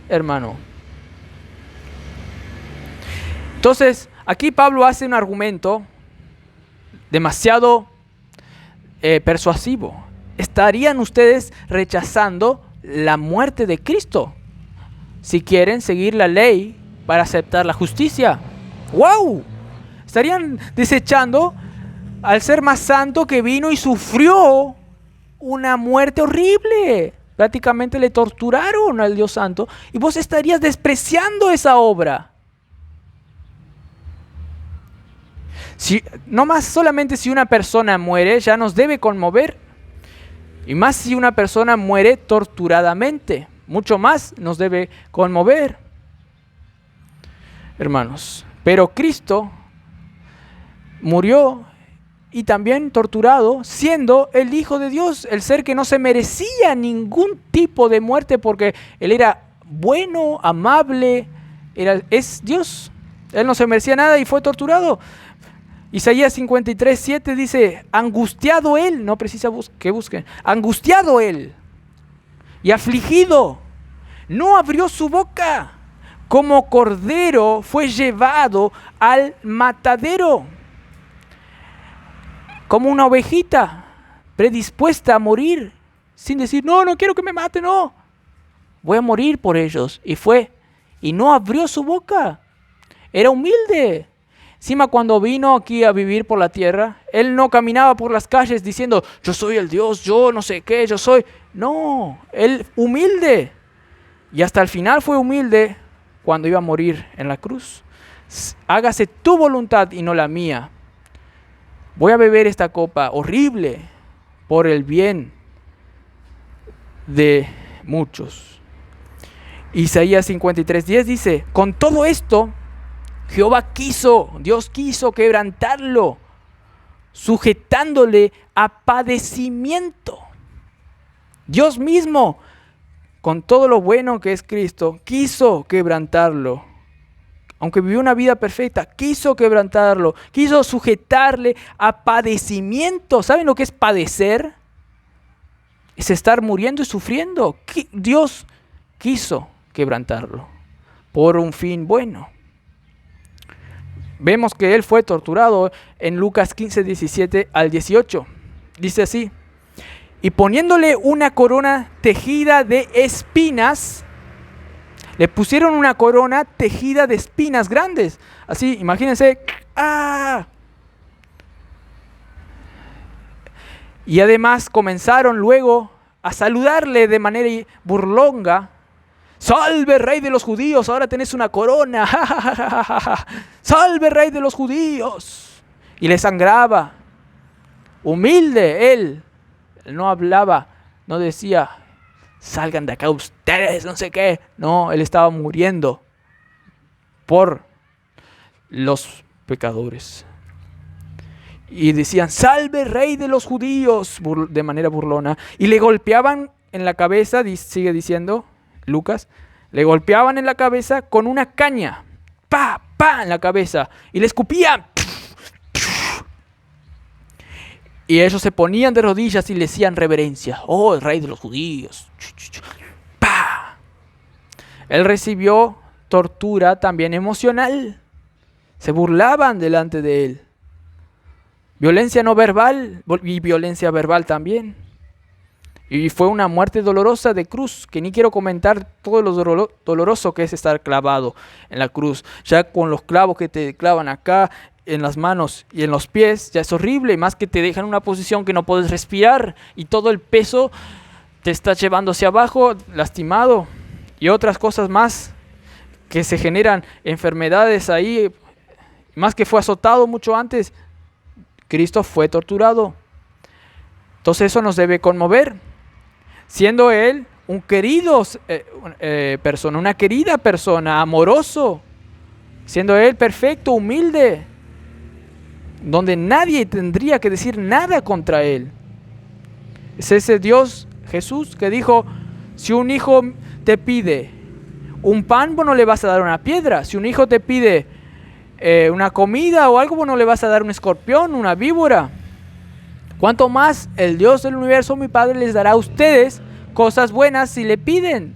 hermano. Entonces, aquí Pablo hace un argumento demasiado persuasivo. ¿Estarían ustedes rechazando la muerte de Cristo si quieren seguir la ley para aceptar la justicia? ¡Wow! Estarían desechando al ser más santo que vino y sufrió una muerte horrible. Prácticamente le torturaron al Dios santo y vos estarías despreciando esa obra. No más solamente si una persona muere ya nos debe conmover, y más si una persona muere torturadamente, mucho más nos debe conmover, hermanos. Pero Cristo murió y también torturado, siendo el Hijo de Dios, el ser que no se merecía ningún tipo de muerte porque Él era bueno, amable, es Dios. Él no se merecía nada y fue torturado. Isaías 53:7 dice, angustiado Él, no precisa que busquen, angustiado Él y afligido, no abrió su boca, como cordero fue llevado al matadero, como una ovejita predispuesta a morir, sin decir, no quiero que me maten, no, voy a morir por ellos. Y no abrió su boca, era humilde. Encima cuando vino aquí a vivir por la tierra, Él no caminaba por las calles diciendo, yo soy el Dios, yo no sé qué, yo soy. No, Él humilde. Y hasta el final fue humilde cuando iba a morir en la cruz. Hágase tu voluntad y no la mía. Voy a beber esta copa horrible por el bien de muchos. Isaías 53:10 dice, con todo esto, Dios quiso quebrantarlo, sujetándole a padecimiento. Dios mismo, con todo lo bueno que es Cristo, quiso quebrantarlo. Aunque vivió una vida perfecta, quiso quebrantarlo, quiso sujetarle a padecimiento. ¿Saben lo que es padecer? Es estar muriendo y sufriendo. Dios quiso quebrantarlo por un fin bueno. Vemos que Él fue torturado en Lucas 15:17-18. Dice así, y poniéndole una corona tejida de espinas, le pusieron una corona tejida de espinas grandes. Así, imagínense, Y además comenzaron luego a saludarle de manera burlonga. ¡Salve, rey de los judíos! Ahora tenés una corona. ¡Salve, rey de los judíos! Y le sangraba. Humilde él. Él no hablaba, no decía, salgan de acá ustedes, no sé qué. No, él estaba muriendo por los pecadores. Y decían, salve, rey de los judíos, de manera burlona. Y le golpeaban en la cabeza, sigue diciendo Lucas, le golpeaban en la cabeza con una caña. ¡Pa! ¡Pa! En la cabeza. Y le escupían. Y ellos se ponían de rodillas y le hacían reverencia. ¡Oh, el rey de los judíos! ¡Pa! Él recibió tortura también emocional. Se burlaban delante de él. Violencia no verbal y violencia verbal también. Y fue una muerte dolorosa de cruz, que ni quiero comentar todo lo doloroso que es estar clavado en la cruz. Ya con los clavos que te clavan acá, en las manos y en los pies, ya es horrible. Más que te dejan en una posición que no puedes respirar y todo el peso te está llevando hacia abajo, lastimado. Y otras cosas más que se generan enfermedades ahí. Más que fue azotado mucho antes, Cristo fue torturado. Entonces eso nos debe conmover. Siendo Él un querido persona, una querida persona, amoroso. Siendo Él perfecto, humilde. Donde nadie tendría que decir nada contra Él. Es ese Dios, Jesús, que dijo, si un hijo te pide un pan, vos no le vas a dar una piedra. Si un hijo te pide una comida o algo, vos no le vas a dar un escorpión, una víbora. Cuanto más el Dios del universo, mi Padre, les dará a ustedes cosas buenas si le piden.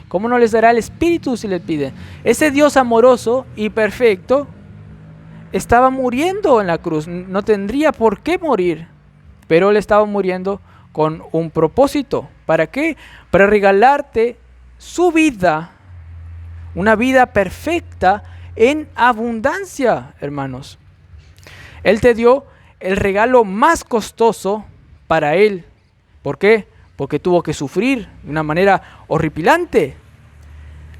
¿Cómo no les dará el Espíritu si le piden? Ese Dios amoroso y perfecto estaba muriendo en la cruz. No tendría por qué morir, pero Él estaba muriendo con un propósito. ¿Para qué? Para regalarte su vida, una vida perfecta en abundancia, hermanos. Él te dio el regalo más costoso para Él. ¿Por qué? Porque tuvo que sufrir de una manera horripilante.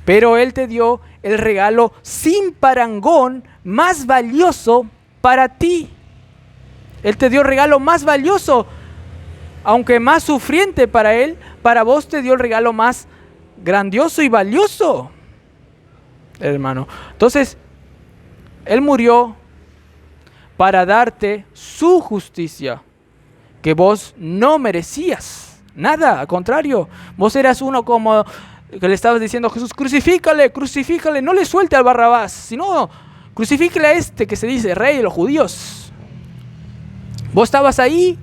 Pero Él te dio el regalo sin parangón más valioso para ti. Él te dio el regalo más valioso, aunque más sufriente para Él, para vos te dio el regalo más grandioso y valioso, hermano. Entonces, Él murió para darte su justicia, que vos no merecías. Nada, al contrario. Vos eras uno como que le estabas diciendo a Jesús, crucifícale, crucifícale, no le suelte al Barrabás, sino crucifícale a este que se dice rey de los judíos. Vos estabas ahí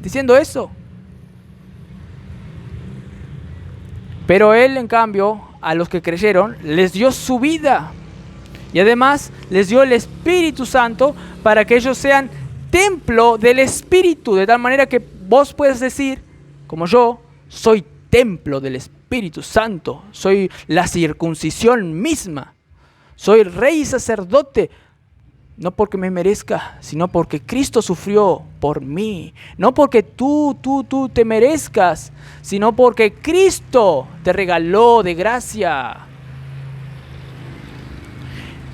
diciendo eso. Pero Él, en cambio, a los que creyeron, les dio su vida. Y además les dio el Espíritu Santo para que ellos sean templo del Espíritu. De tal manera que vos puedes decir, como yo, soy templo del Espíritu Santo. Soy la circuncisión misma. Soy rey y sacerdote. No porque me merezca, sino porque Cristo sufrió por mí. No porque tú te merezcas, sino porque Cristo te regaló de gracia.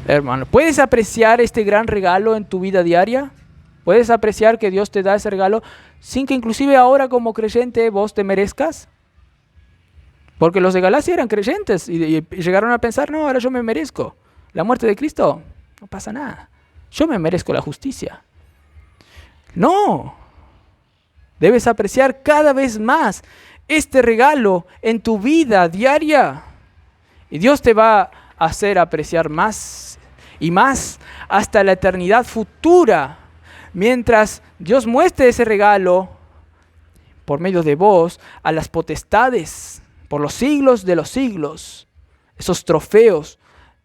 Hermano, ¿puedes apreciar este gran regalo en tu vida diaria? ¿Puedes apreciar que Dios te da ese regalo sin que inclusive ahora como creyente vos te merezcas? Porque los de Galacia eran creyentes y llegaron a pensar, no, ahora yo me merezco la muerte de Cristo. No pasa nada. Yo me merezco la justicia. No. Debes apreciar cada vez más este regalo en tu vida diaria. Y Dios te va a hacer apreciar más y más hasta la eternidad futura. Mientras Dios muestre ese regalo por medio de vos a las potestades por los siglos de los siglos. Esos trofeos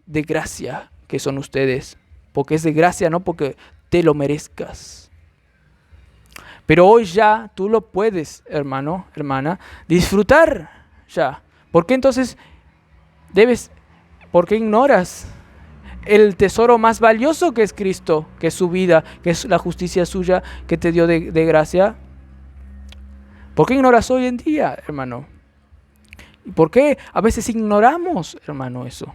de gracia que son ustedes. Porque es de gracia, no porque te lo merezcas. Pero hoy ya tú lo puedes, hermano, hermana, disfrutar ya. ¿Por qué entonces por qué ignoras el tesoro más valioso que es Cristo, que es su vida, que es la justicia suya que te dio de gracia? ¿Por qué ignoras hoy en día, hermano? ¿Y por qué a veces ignoramos, hermano, eso?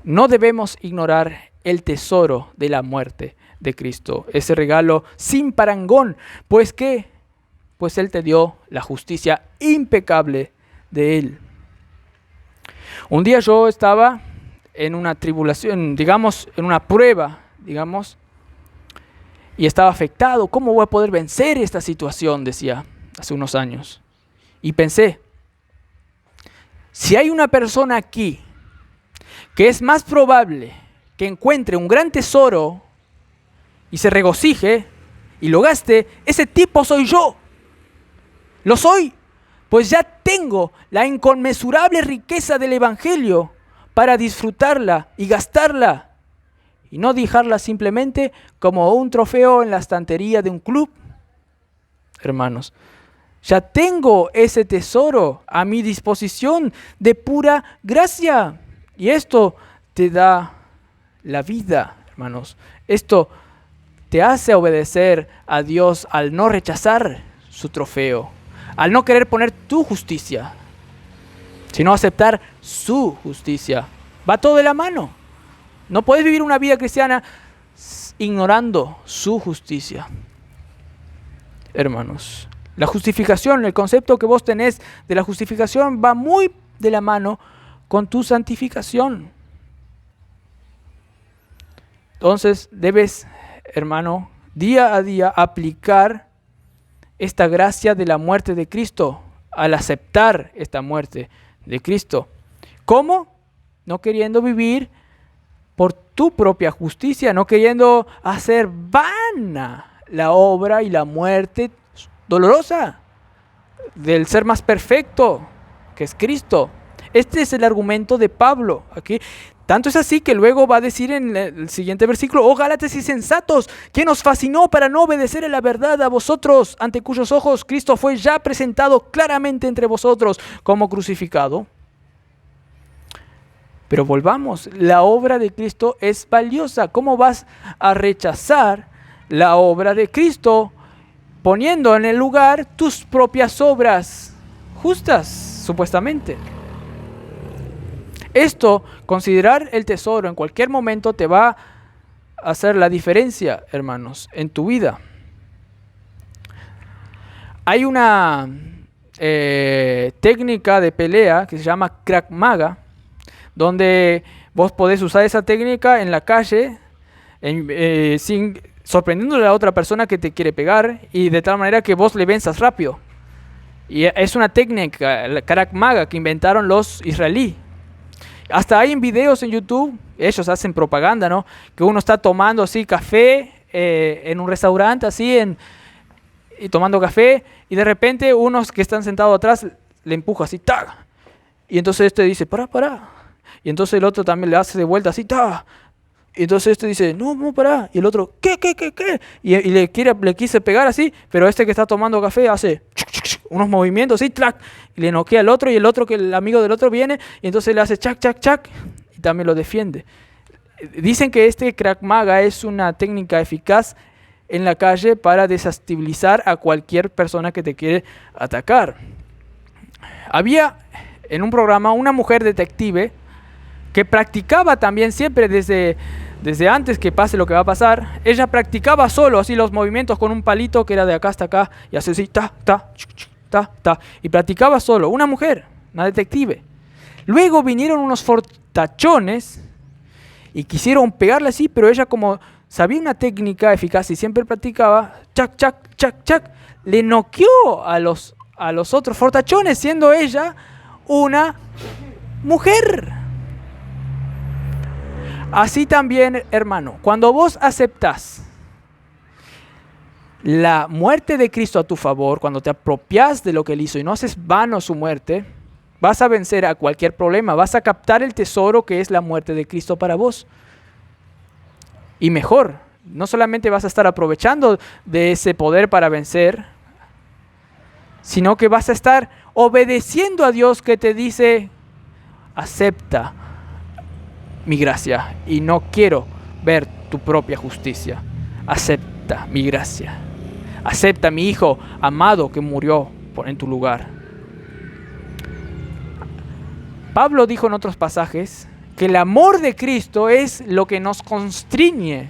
No debemos ignorar el tesoro de la muerte de Cristo, ese regalo sin parangón. ¿Pues qué? Pues Él te dio la justicia impecable de Él. Un día yo estaba en una tribulación, digamos, en una prueba, digamos, y estaba afectado. ¿Cómo voy a poder vencer esta situación? Decía hace unos años. Y pensé, si hay una persona aquí que es más probable que encuentre un gran tesoro y se regocije y lo gaste, ese tipo soy yo. Lo soy, pues ya tengo la inconmensurable riqueza del Evangelio para disfrutarla y gastarla y no dejarla simplemente como un trofeo en la estantería de un club. Hermanos, ya tengo ese tesoro a mi disposición de pura gracia. Y esto te da la vida, hermanos. Esto te hace obedecer a Dios al no rechazar su trofeo, al no querer poner tu justicia, sino aceptar su justicia. Va todo de la mano. No puedes vivir una vida cristiana ignorando su justicia. Hermanos, la justificación, el concepto que vos tenés de la justificación va muy de la mano con tu santificación. Entonces debes, hermano, día a día aplicar esta gracia de la muerte de Cristo al aceptar esta muerte de Cristo. ¿Cómo? No queriendo vivir por tu propia justicia, no queriendo hacer vana la obra y la muerte dolorosa del ser más perfecto, que es Cristo. Este es el argumento de Pablo aquí. Tanto es así que luego va a decir en el siguiente versículo: oh Gálatas insensatos, ¿quién os fascinó para no obedecer a la verdad a vosotros, ante cuyos ojos Cristo fue ya presentado claramente entre vosotros como crucificado? Pero volvamos, la obra de Cristo es valiosa. ¿Cómo vas a rechazar la obra de Cristo poniendo en el lugar tus propias obras justas, supuestamente? Esto, considerar el tesoro en cualquier momento te va a hacer la diferencia, hermanos, en tu vida. Hay una técnica de pelea que se llama Krav Maga, donde vos podés usar esa técnica en la calle sorprendiéndole a la otra persona que te quiere pegar y de tal manera que vos le venzas rápido. Y es una técnica, el Krav Maga, que inventaron los israelíes. Hasta hay videos en YouTube, ellos hacen propaganda, ¿no? Que uno está tomando así café en un restaurante, así, y tomando café, y de repente unos que están sentados atrás le empuja así, ¡tag! Y entonces este dice, pará. Y entonces el otro también le hace de vuelta así, ¡tag! Y entonces este dice, no, pará. Y el otro, ¿qué? Y le quise pegar así, pero este que está tomando café hace unos movimientos así, ¡tlac! Y le noquea al otro, y el otro, que el amigo del otro viene, y entonces le hace chac, y también lo defiende. Dicen que este Krav Maga es una técnica eficaz en la calle para desestabilizar a cualquier persona que te quiere atacar. Había en un programa una mujer detective que practicaba también siempre desde antes que pase lo que va a pasar. Ella practicaba solo así los movimientos con un palito que era de acá hasta acá y hace así, ta, y practicaba solo. Una mujer, una detective. Luego vinieron unos fortachones y quisieron pegarle así, pero ella, como sabía una técnica eficaz y siempre practicaba, chac, le noqueó a los otros fortachones, siendo ella una mujer. Así también, hermano, cuando vos aceptás la muerte de Cristo a tu favor, cuando te apropias de lo que Él hizo y no haces vano su muerte, vas a vencer a cualquier problema, vas a captar el tesoro que es la muerte de Cristo para vos. Y mejor, no solamente vas a estar aprovechando de ese poder para vencer, sino que vas a estar obedeciendo a Dios, que te dice: acepta mi gracia y no quiero ver tu propia justicia. Acepta mi gracia. Acepta a mi Hijo amado que murió en tu lugar. Pablo dijo en otros pasajes que el amor de Cristo es lo que nos constriñe.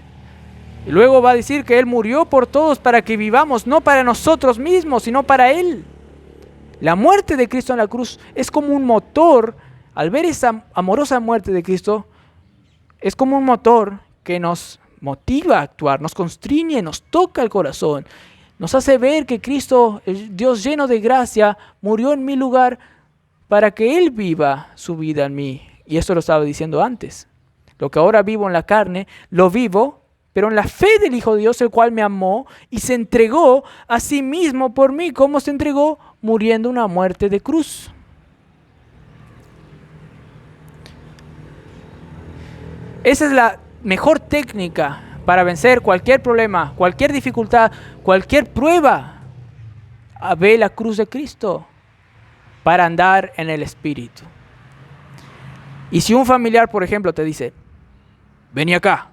Y luego va a decir que Él murió por todos para que vivamos, no para nosotros mismos, sino para Él. La muerte de Cristo en la cruz es como un motor. Al ver esa amorosa muerte de Cristo, es como un motor que nos motiva a actuar, nos constriñe, nos toca el corazón, nos hace ver que Cristo, el Dios lleno de gracia, murió en mi lugar para que Él viva su vida en mí. Y esto lo estaba diciendo antes. Lo que ahora vivo en la carne, lo vivo, pero en la fe del Hijo de Dios, el cual me amó y se entregó a sí mismo por mí. ¿Cómo se entregó? Muriendo una muerte de cruz. Esa es la mejor técnica para vencer cualquier problema, cualquier dificultad, cualquier prueba. Ve la cruz de Cristo para andar en el Espíritu. Y si un familiar, por ejemplo, te dice, vení acá,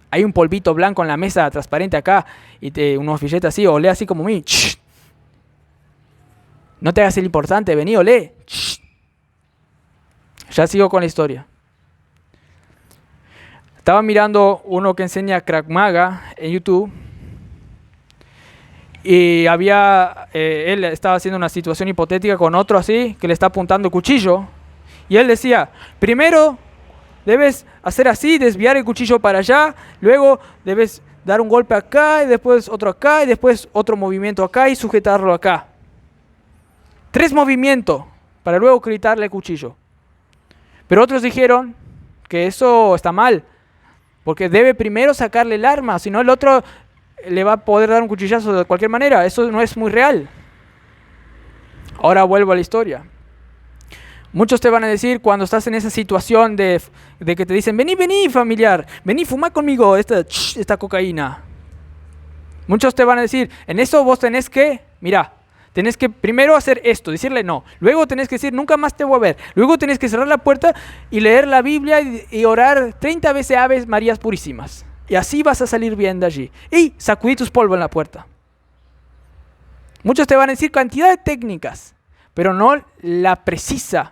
hay un polvito blanco en la mesa transparente acá, y unos billetes así, olé así como mí. No te hagas el importante, vení, olé. Ya sigo con la historia. Estaba mirando uno que enseña Krav Maga en YouTube. Y él estaba haciendo una situación hipotética con otro así, que le está apuntando el cuchillo. Y él decía, primero debes hacer así, desviar el cuchillo para allá, luego debes dar un golpe acá, y después otro acá, y después otro movimiento acá y sujetarlo acá. 3 movimientos para luego quitarle el cuchillo. Pero otros dijeron que eso está mal, porque debe primero sacarle el arma, si no el otro le va a poder dar un cuchillazo de cualquier manera. Eso no es muy real. Ahora vuelvo a la historia. Muchos te van a decir cuando estás en esa situación de que te dicen, vení familiar, vení, fumá conmigo esta cocaína. Muchos te van a decir, en eso vos tenés que, tenés que primero hacer esto, decirle no. Luego tenés que decir, nunca más te voy a ver. Luego tenés que cerrar la puerta y leer la Biblia y orar 30 veces Aves Marías Purísimas. Y así vas a salir bien de allí. Y sacudí tus polvos en la puerta. Muchos te van a decir cantidad de técnicas, pero no la precisa.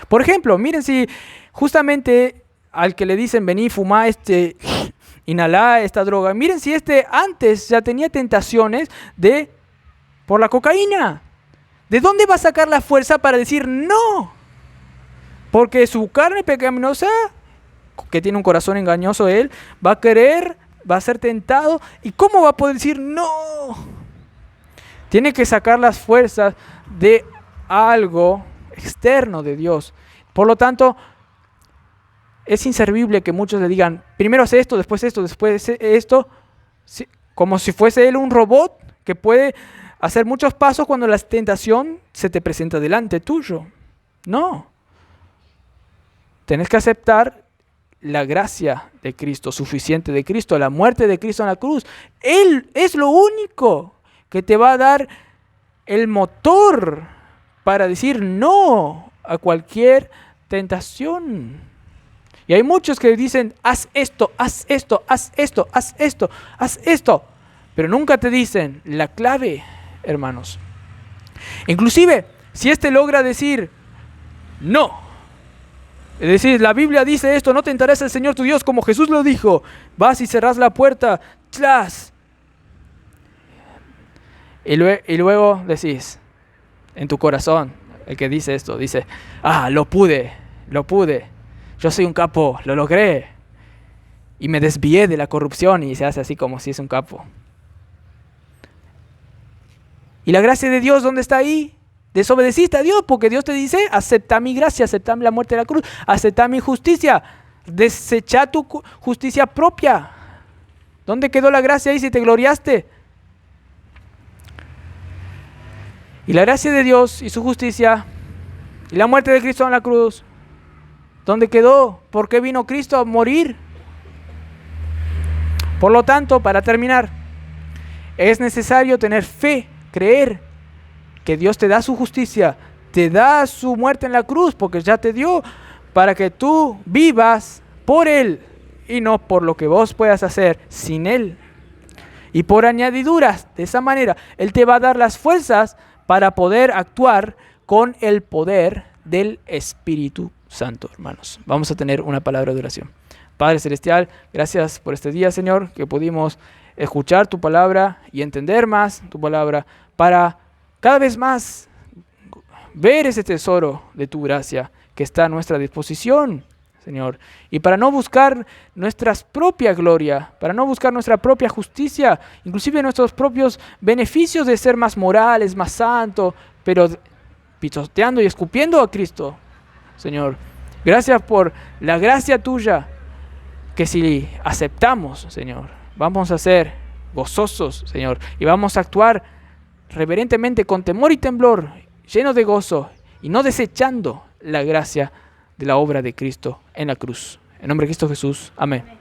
Por ejemplo, miren si justamente al que le dicen vení, fumá inhalá esta droga, miren si antes ya tenía tentaciones por la cocaína. ¿De dónde va a sacar la fuerza para decir no? Porque su carne pecaminosa, que tiene un corazón engañoso él, va a ser tentado. ¿Y cómo va a poder decir no? Tiene que sacar las fuerzas de algo externo de Dios. Por lo tanto, es inservible que muchos le digan, primero hace esto, después esto, como si fuese él un robot que puede hacer muchos pasos cuando la tentación se te presenta delante tuyo. No. Tenés que aceptar la gracia de Cristo, suficiente de Cristo, la muerte de Cristo en la cruz. Él es lo único que te va a dar el motor para decir no a cualquier tentación. Y hay muchos que dicen, haz esto, haz esto, haz esto, haz esto, haz esto. Pero nunca te dicen la clave, hermanos. Inclusive, si logra decir no, es decir, la Biblia dice esto, no tentarás al Señor tu Dios como Jesús lo dijo. Vas y cerrás la puerta, ¡tlas! Y luego decís, en tu corazón, el que dice esto, dice, lo pude, yo soy un capo, lo logré. Y me desvié de la corrupción, y se hace así como si es un capo. ¿Y la gracia de Dios dónde está ahí? Desobedeciste a Dios porque Dios te dice, acepta mi gracia, acepta la muerte de la cruz, acepta mi justicia, desecha tu justicia propia. ¿Dónde quedó la gracia ahí si te gloriaste? Y la gracia de Dios y su justicia y la muerte de Cristo en la cruz, ¿dónde quedó? ¿Por qué vino Cristo a morir? Por lo tanto, para terminar, es necesario tener fe, creer que Dios te da su justicia, te da su muerte en la cruz, porque ya te dio para que tú vivas por Él y no por lo que vos puedas hacer sin Él. Y por añadiduras, de esa manera, Él te va a dar las fuerzas para poder actuar con el poder del Espíritu Santo, hermanos. Vamos a tener una palabra de oración. Padre Celestial, gracias por este día, Señor, que pudimos escuchar tu palabra y entender más tu palabra para cada vez más ver ese tesoro de tu gracia que está a nuestra disposición, Señor. Y para no buscar nuestra propia gloria, para no buscar nuestra propia justicia, inclusive nuestros propios beneficios de ser más morales, más santos, pero pisoteando y escupiendo a Cristo, Señor. Gracias por la gracia tuya, que si aceptamos, Señor, vamos a ser gozosos, Señor, y vamos a actuar reverentemente con temor y temblor, llenos de gozo y no desechando la gracia de la obra de Cristo en la cruz. En nombre de Cristo Jesús. Amén.